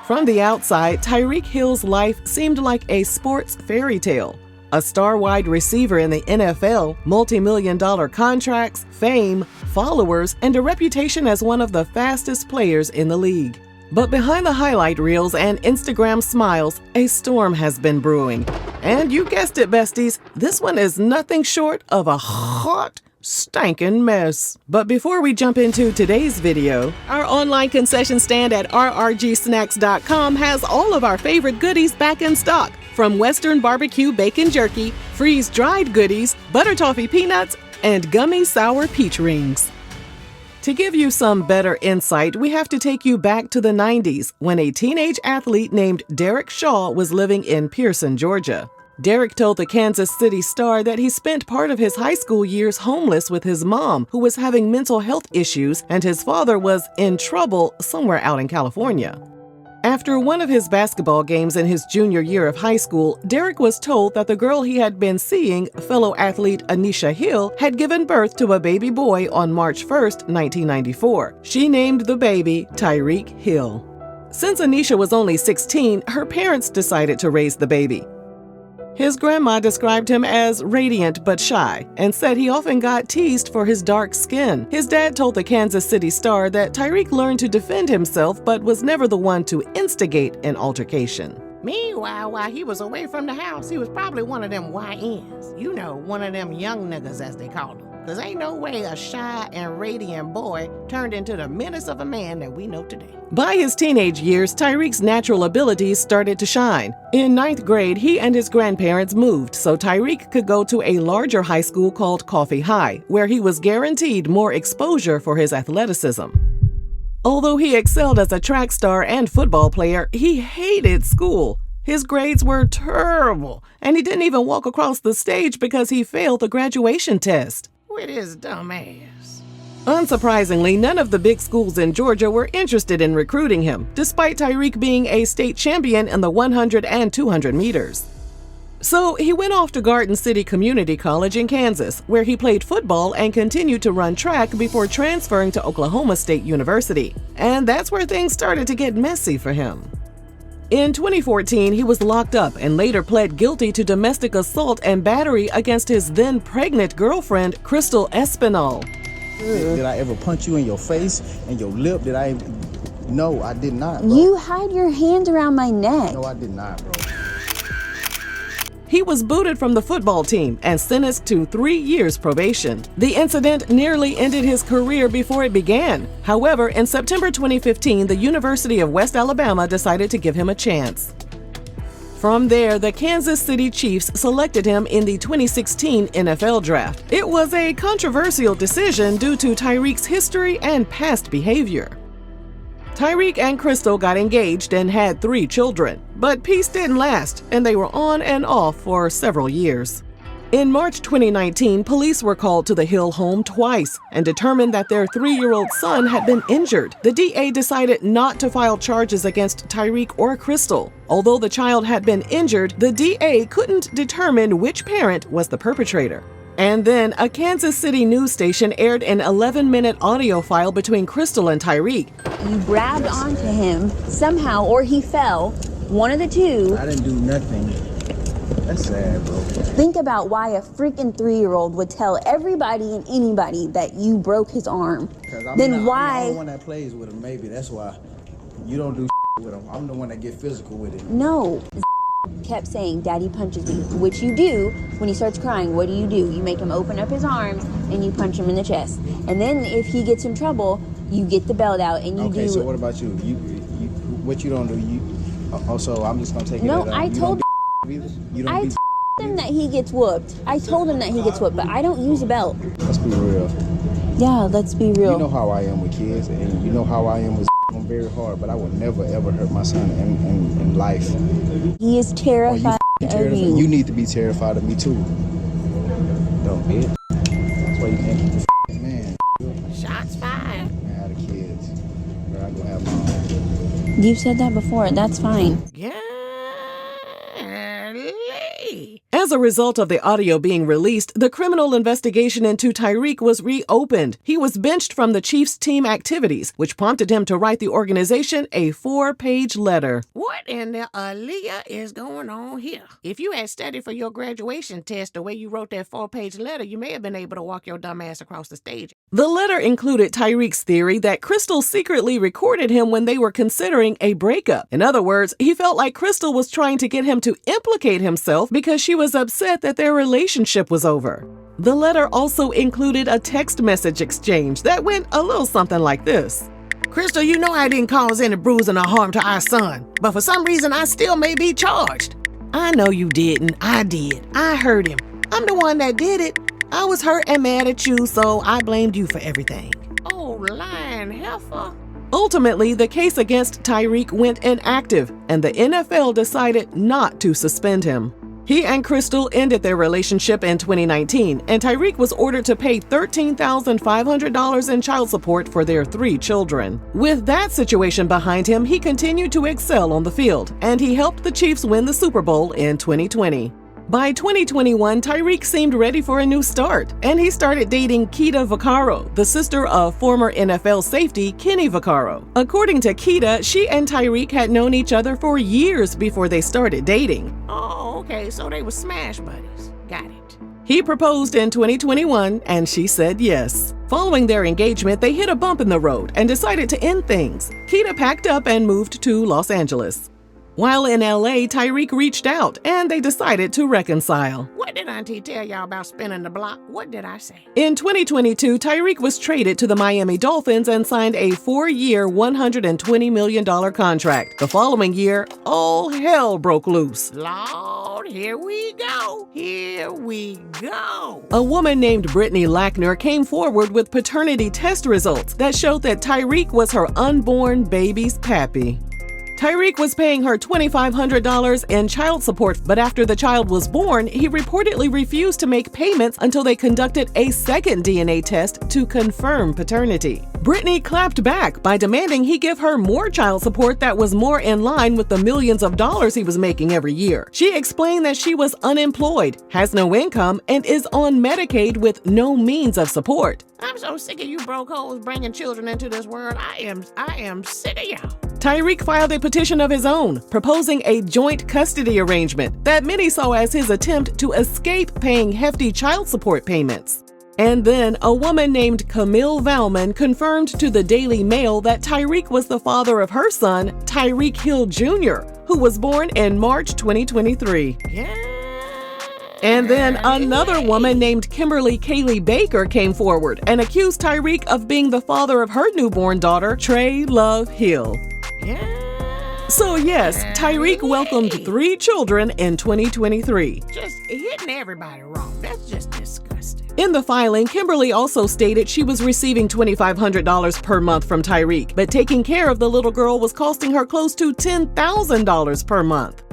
From the outside, Tyreek Hill's life seemed like a sports fairy tale. A star wide receiver in the NFL, multi-million-dollar contracts, fame, followers, and a reputation as one of the fastest players in the league. But behind the highlight reels and Instagram smiles, a storm has been brewing. And you guessed it, besties, this one is nothing short of a hot, stankin' mess. But before we jump into today's video, our online concession stand at rrgsnacks.com has all of our favorite goodies back in stock. From Western barbecue bacon jerky, freeze-dried goodies, butter toffee peanuts, and gummy sour peach rings. To give you some better insight, we have to take you back to the 90s when a teenage athlete named Derek Shaw was living in Pearson, Georgia. Derek told the Kansas City Star that he spent part of his high school years homeless with his mom, who was having mental health issues, and his father was in trouble somewhere out in California. After one of his basketball games in his junior year of high school, Derek was told that the girl he had been seeing, fellow athlete Anisha Hill, had given birth to a baby boy on March 1, 1994. She named the baby Tyreek Hill. Since Anisha was only 16, her parents decided to raise the baby. His grandma described him as radiant but shy and said he often got teased for his dark skin. His dad told the Kansas City Star that Tyreek learned to defend himself but was never the one to instigate an altercation. Meanwhile, while he was away from the house, he was probably one of them YNs. You know, one of them young niggas as they call them. Cause ain't no way a shy and radiant boy turned into the menace of a man that we know today. By his teenage years, Tyreek's natural abilities started to shine. In 9th grade, he and his grandparents moved so Tyreek could go to a larger high school called Coffee High, where he was guaranteed more exposure for his athleticism. Although he excelled as a track star and football player, he hated school. His grades were terrible, and he didn't even walk across the stage because he failed the graduation test. With his dumb ass. Unsurprisingly, none of the big schools in Georgia were interested in recruiting him, despite Tyreek being a state champion in the 100 and 200 meters. So he went off to Garden City Community College in Kansas, where he played football and continued to run track before transferring to Oklahoma State University. And that's where things started to get messy for him. In 2014, he was locked up and later pled guilty to domestic assault and battery against his then-pregnant girlfriend, Crystal Espinal. Did I ever punch you in your face and your lip? No, I did not, bro. You hide your hand around my neck. No, I did not, bro. He was booted from the football team and sentenced to 3 years probation. The incident nearly ended his career before it began. However, in September 2015, the University of West Alabama decided to give him a chance. From there, the Kansas City Chiefs selected him in the 2016 NFL Draft. It was a controversial decision due to Tyreek's history and past behavior. Tyreek and Crystal got engaged and had 3 children, but peace didn't last, and they were on and off for several years. In March 2019, police were called to the Hill home twice and determined that their 3-year-old son had been injured. The DA decided not to file charges against Tyreek or Crystal. Although the child had been injured, the DA couldn't determine which parent was the perpetrator. And then a Kansas City news station aired an 11-minute audio file between Crystal and Tyreek. You grabbed onto him somehow, or he fell. One of the two. I didn't do nothing. That's sad, bro. Think about why a freaking 3-year-old would tell everybody and anybody that you broke his arm. I'm the one that plays with him, maybe. That's why you don't do with him. I'm the one that get physical with it. No. Kept saying, Daddy punches me, which you do. When he starts crying, what do? You make him open up his arms and you punch him in the chest. And then if he gets in trouble, you get the belt out and you do. Okay, so what about you? What you don't do? Also, I'm just gonna take it. No, I told him that he gets whooped. I told him that he gets whooped, but I don't use a belt. Let's be real. Yeah, let's be real. You know how I am with kids, and you know how I am with. I'm very hard, but I would never ever hurt my son in life. He is terrified of you. You need to be terrified of me too. Don't bitch. That's why you can't keep the man. Shots fired. Man, out of kids. Or I go have my own. You've said that before. That's fine. Yeah. As a result of the audio being released, the criminal investigation into Tyreek was reopened. He was benched from the Chiefs' team activities, which prompted him to write the organization a 4-page letter. What in the Aaliyah is going on here? If you had studied for your graduation test the way you wrote that 4-page letter, you may have been able to walk your dumb ass across the stage. The letter included Tyreek's theory that Crystal secretly recorded him when they were considering a breakup. In other words, he felt like Crystal was trying to get him to implicate himself because she was upset that their relationship was over. The letter also included a text message exchange that went a little something like this. Crystal, you know I didn't cause any bruising or harm to our son, but for some reason I still may be charged. I know you didn't. I did. I hurt him. I'm the one that did it. I was hurt and mad at you, so I blamed you for everything. Oh, lying heifer. Ultimately, the case against Tyreek went inactive, and the NFL decided not to suspend him. He and Crystal ended their relationship in 2019, and Tyreek was ordered to pay $13,500 in child support for their 3 children. With that situation behind him, he continued to excel on the field, and he helped the Chiefs win the Super Bowl in 2020. By 2021, Tyreek seemed ready for a new start, and he started dating Keeta Vaccaro, the sister of former NFL safety Keeta Vaccaro. According to Keeta, she and Tyreek had known each other for years before they started dating. Oh, okay, so they were smash buddies. Got it. He proposed in 2021, and she said yes. Following their engagement, they hit a bump in the road and decided to end things. Keeta packed up and moved to Los Angeles. While in LA, Tyreek reached out and they decided to reconcile. What did Auntie tell y'all about spinning the block? What did I say? In 2022, Tyreek was traded to the Miami Dolphins and signed a 4-year, $120 million contract. The following year, all hell broke loose. Lord, here we go. Here we go. A woman named Brittany Lackner came forward with paternity test results that showed that Tyreek was her unborn baby's pappy. Tyreek was paying her $2,500 in child support, but after the child was born, he reportedly refused to make payments until they conducted a second DNA test to confirm paternity. Brittany clapped back by demanding he give her more child support that was more in line with the millions of dollars he was making every year. She explained that she was unemployed, has no income, and is on Medicaid with no means of support. I'm so sick of you broke hoes bringing children into this world. I am sick of y'all. Tyreek filed a petition of his own, proposing a joint custody arrangement that many saw as his attempt to escape paying hefty child support payments. And then a woman named Camille Valman confirmed to the Daily Mail that Tyreek was the father of her son, Tyreek Hill Jr., who was born in March 2023. Yeah. And then another woman named Kimberly Kaylee Baker came forward and accused Tyreek of being the father of her newborn daughter, Trey Love Hill. Yeah. So yes, Tyreek welcomed 3 children in 2023. Just hitting everybody wrong. That's just disgusting. In the filing, Kimberly also stated she was receiving $2,500 per month from Tyreek, but taking care of the little girl was costing her close to $10,000 per month.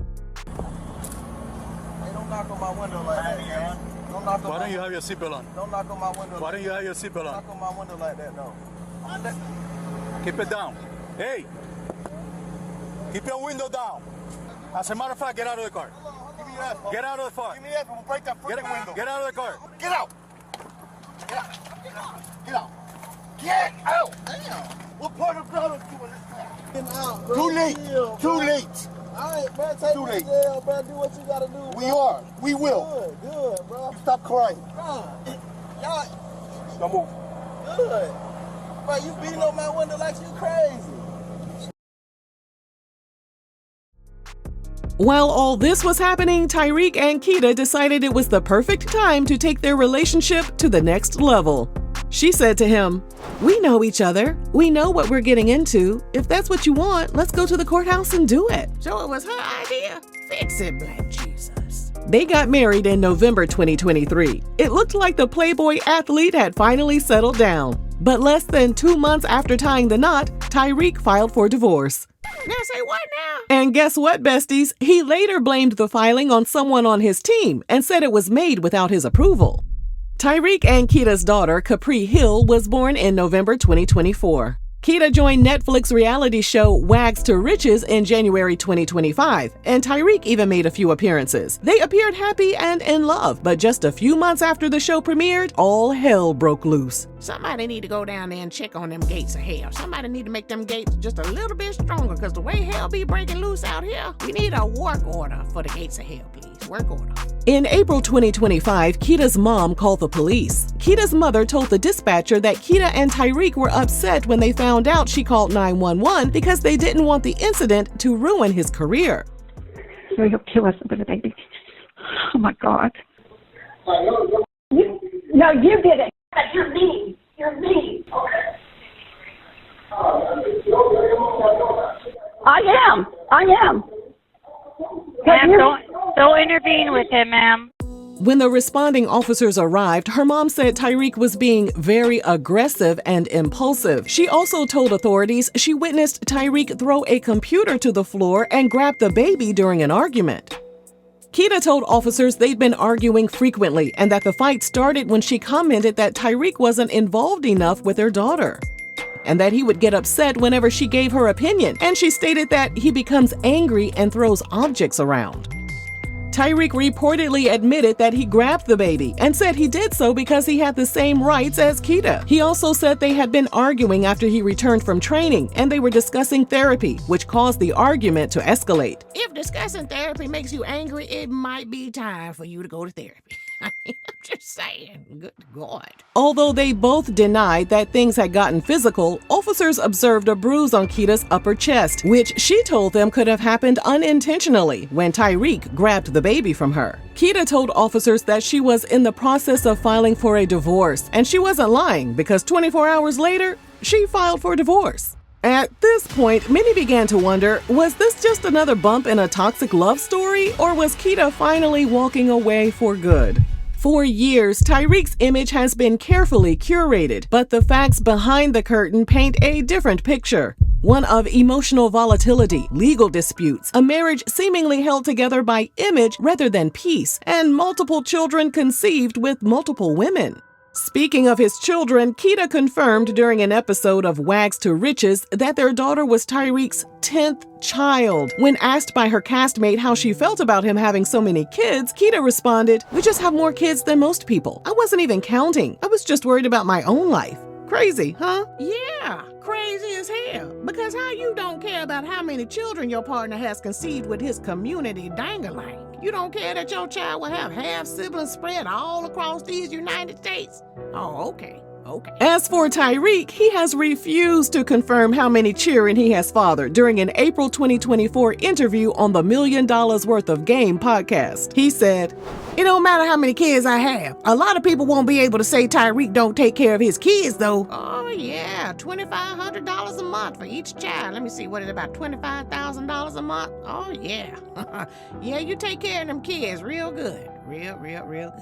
Hey, don't knock on my window like that, man. Don't knock on Why don't you have your seatbelt on? Don't knock on my window. Why don't you have your seatbelt on? Knock on my window like that, no. Keep it down. Hey! Keep your window down. As a matter of fact, get out of the car. Give me your ass, bro. Get out of the car. Give me your ass, I'm gonna break that freaking window. Get out of the car. Get out. Get out. Get out. Get out. Get out. Damn. What part of blood is doing this? Get out, bro. Too late. Chill, Too late. All right, man, take Too me late. to jail, bro. Do what you gotta do, bro. We are. We will. Good, bro. Stop crying. Y'all, Don't move. good. Bro, you beating on my window like you crazy. While all this was happening, Tyreek and Keeta decided it was the perfect time to take their relationship to the next level. She said to him, "We know each other. We know what we're getting into. If that's what you want, let's go to the courthouse and do it." So it was her idea? Fix it, Black Jesus. They got married in November 2023. It looked like the Playboy athlete had finally settled down. But less than 2 months after tying the knot, Tyreek filed for divorce. Now say what now? And guess what, besties? He later blamed the filing on someone on his team and said it was made without his approval. Tyreek and Keeta's daughter, Capri Hill, was born in November 2024. Keeta joined Netflix reality show Wags to Riches in January 2025, and Tyreek even made a few appearances. They appeared happy and in love, but just a few months after the show premiered, all hell broke loose. Somebody need to go down there and check on them gates of hell. Somebody need to make them gates just a little bit stronger, because the way hell be breaking loose out here, we need a work order for the gates of hell, please. Work order. In April 2025, Keeta's mom called the police. Keeta's mother told the dispatcher that Keeta and Tyreek were upset when they found out she called 911 because they didn't want the incident to ruin his career. So he'll kill us with a baby. Oh my God. No, you did it. You're mean. You're mean. I am. Ma'am, don't intervene with him, ma'am. When the responding officers arrived, her mom said Tyreek was being very aggressive and impulsive. She also told authorities she witnessed Tyreek throw a computer to the floor and grab the baby during an argument. Keeta told officers they'd been arguing frequently and that the fight started when she commented that Tyreek wasn't involved enough with her daughter, and that he would get upset whenever she gave her opinion, and she stated that he becomes angry and throws objects around. Tyreek reportedly admitted that he grabbed the baby and said he did so because he had the same rights as Keeta. He also said they had been arguing after he returned from training and they were discussing therapy, which caused the argument to escalate. If discussing therapy makes you angry, it might be time for you to go to therapy. I mean, I'm just saying. Good God. Although they both denied that things had gotten physical, officers observed a bruise on Keeta's upper chest, which she told them could have happened unintentionally when Tyreek grabbed the baby from her. Keeta told officers that she was in the process of filing for a divorce, and she wasn't lying because 24 hours later, she filed for divorce. At this point, many began to wonder, was this just another bump in a toxic love story, or was Keeta finally walking away for good? For years, Tyreek's image has been carefully curated, but the facts behind the curtain paint a different picture. One of emotional volatility, legal disputes, a marriage seemingly held together by image rather than peace, and multiple children conceived with multiple women. Speaking of his children, Keeta confirmed during an episode of Wags to Riches that their daughter was Tyreek's 10th child. When asked by her castmate how she felt about him having so many kids, Keeta responded, "We just have more kids than most people. I wasn't even counting. I was just worried about my own life." Crazy, huh? Yeah, crazy as hell. Because how you don't care about how many children your partner has conceived with his community dangling? You don't care that your child will have half siblings spread all across these United States? Oh, okay. As for Tyreek, he has refused to confirm how many children he has fathered during an April 2024 interview on the $1 Million Worth of Game podcast. He said, "It don't matter how many kids I have. A lot of people won't be able to say Tyreek don't take care of his kids, though." Oh, yeah, $2,500 a month for each child. Let me see, what is it, about $25,000 a month? Oh, yeah. Yeah, you take care of them kids real good. Real good.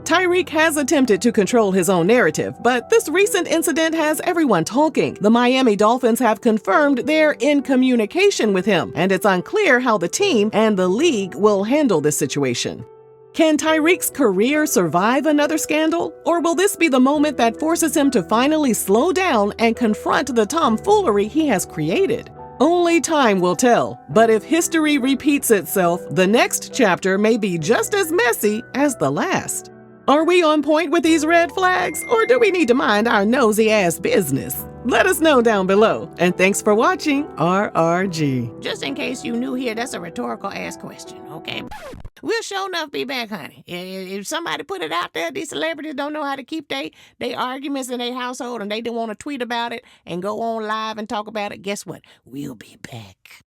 Tyreek has attempted to control his own narrative, but this recent incident has everyone talking. The Miami Dolphins have confirmed they're in communication with him, and it's unclear how the team and the league will handle this situation. Can Tyreek's career survive another scandal? Or will this be the moment that forces him to finally slow down and confront the tomfoolery he has created? Only time will tell, but if history repeats itself, the next chapter may be just as messy as the last. Are we on point with these red flags, or do we need to mind our nosy-ass business? Let us know down below, and thanks for watching RRG. Just in case you new here, that's a rhetorical ass question, okay? We'll sure enough be back, honey. If somebody put it out there, these celebrities don't know how to keep they arguments in their household and they don't want to tweet about it and go on live and talk about it, guess what? We'll be back.